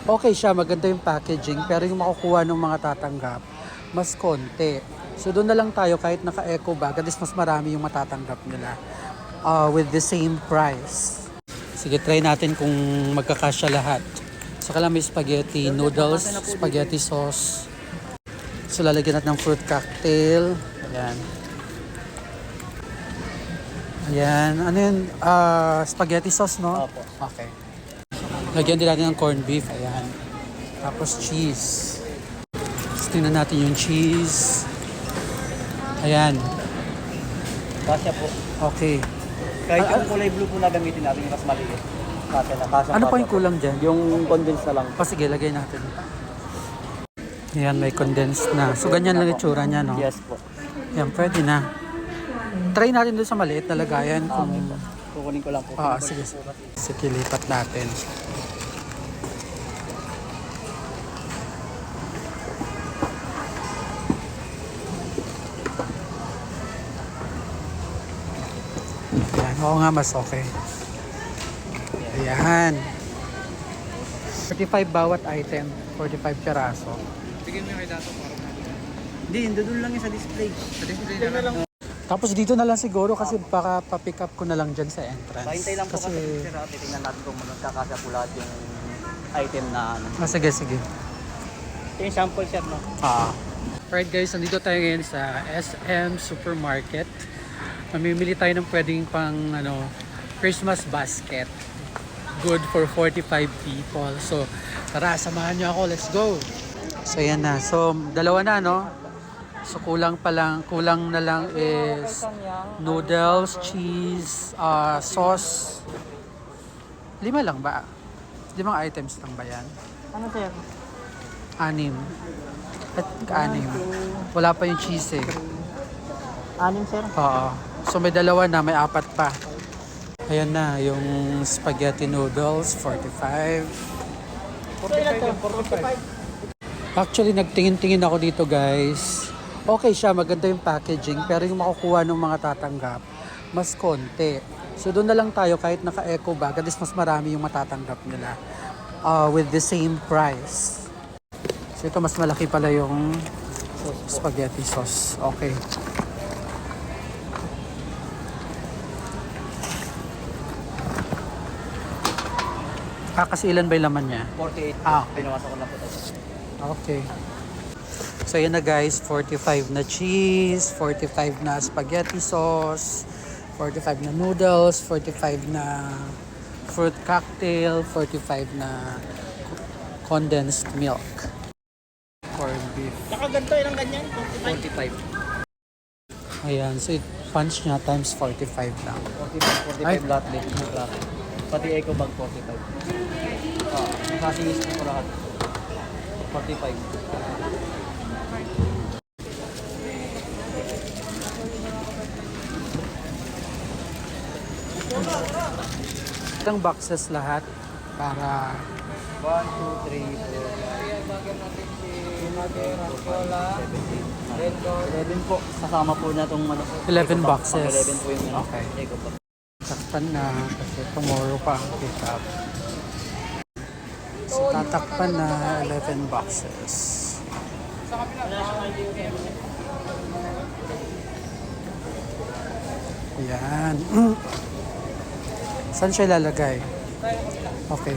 Okay siya, maganda yung packaging, pero yung makukuha ng mga tatanggap, mas konti. So doon na lang tayo kahit naka-eco bag, at least mas marami yung matatanggap nila with the same price. Sige, try natin kung magkakasya lahat. Saka lang may spaghetti noodles, spaghetti sauce. So lalagyan natin ng fruit cocktail. Ayan. Ayan. Ano yun? Spaghetti sauce, no? Opo. Okay. Lagyan din natin ng corned beef. Ayan. Tapos cheese. Tapos tingnan natin yung cheese. Ayan. Kasya po. Okay. Kahit yung kulay blue po na gamitin natin yung mas maliit. Kasya na. Kasya Ano pa yung kulang dyan? Yung condensed na lang. Sige, lagay natin. Ayan, may condensed na. So, ganyan lang itsura niya, no? Yes po. Ayan, pwede na. Try natin doon sa maliit na lagayan kung... Kukunin ko lang po. Sige. Sige, lipat natin. Ayan, oo nga, mas okay. Ayan. 45 bawat item. 45 piraso. Bigyan mo yung kay Dato para hindi, doon lang yung sa display. Sa display na lang. Tapos dito na lang siguro kasi baka pa-pick up ko na lang dyan sa entrance. Pahintay lang po kasi sir, titingnan natin kung magkakasya po lahat yung item na ano. Sige. Ito yung sample set, no? Alright guys, nandito tayo ngayon sa SM Supermarket. Mamimili tayo ng pwedeng pang Christmas basket. Good for 45 people. So, tara, samahan nyo ako. Let's go! So, yan na. So, dalawa na, no? So, kulang na lang is noodles, cheese, sauce. 5 lang ba? 5 items lang ba yan? Ano sir? 6. At 6. Wala pa yung cheese eh. 6 sir? Oo. So may 2 na, may 4 pa. Ayan na, yung spaghetti noodles, 45. 45. Actually, nagtingin-tingin ako dito guys. Okay siya, maganda yung packaging, pero yung makukuha ng mga tatanggap, mas konti. So doon na lang tayo kahit naka-eco bag, at least mas marami yung matatanggap nila with the same price. So ito mas malaki pala yung spaghetti sauce. Okay. Kasi ilan ba yung laman niya? 48. Okay. Pinawasan ko na po tayo. Okay. So yan na guys, 45 na cheese, 45 na spaghetti sauce, 45 na noodles, 45 na fruit cocktail, 45 na condensed milk. Corned beef. Nakaganto ilang ganyan? 45. Ayan, so punch niya times 45 lang. 45 lahat din. Pati eco bag 45. Nakasinis po lahat. 45. Ilang boxes lahat para 1, 2, 3, 4, 11 po. Kasama po na itong 11 boxes. 11 po yung Okay. eco bag. Takpan na kasi tomorrow pa ang pick up. So tatakpan na 11 boxes. Ayan. Saan siya ilalagay? Okay.